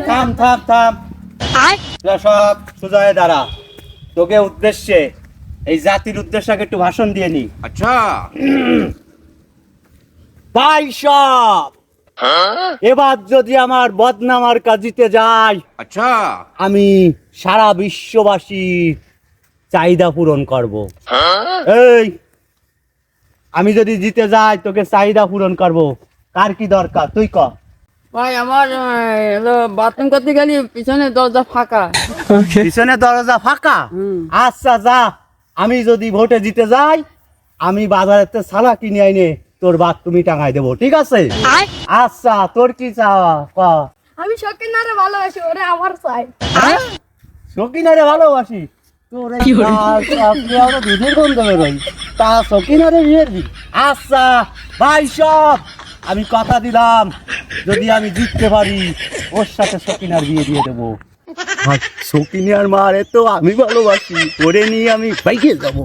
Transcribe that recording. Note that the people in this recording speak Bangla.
থাম থাম থাম, সব সোজা হয়ে দাঁড়া। তোকে উদ্দেশ্যে এই জাতির উদ্দেশ্যে একটু ভাষণ দিয়ে নি। अच्छा ভাই সব, এবার যদি আমার বদনামার কাজিতে যায়, अच्छा আমি সারা বিশ্ববাসীর চাহিদা পূরণ করব। এই, আমি যদি জিতে যাই তোকে চাহিদা পূরণ করব। কার কি দরকার তুই ক। ভাই আমার বাথরুম করতে গেলি পিছনে দরজা ফাঁকা। পিছনে দরজা ফাঁকা? আচ্ছা যা, আমি যদি ভোটে জিতে যাই, আমি বাজারেতে সালা কিনে আইনে তোর বাথরুমই টাঙাই দেবো, ঠিক আছে? আচ্ছা, তোর কি চাওয়া ক। আমি সকিনারে ভালোবাসি, ওরে আমার চাই। সকিনারে ভালোবাসি? তোর এই দুধের গন্ধ বেরোই, তা সকিনারে বিয়ের দি? আচ্ছা ভাই সব, আমি কথা দিলাম যদি আমি জিততে পারি ওর সাথে সকিনার বিয়ে দিয়ে দেবো। আর সকিনার মারে তো আমি ভালোবাসি, করে নিয়ে আমি বাইকে যাবো।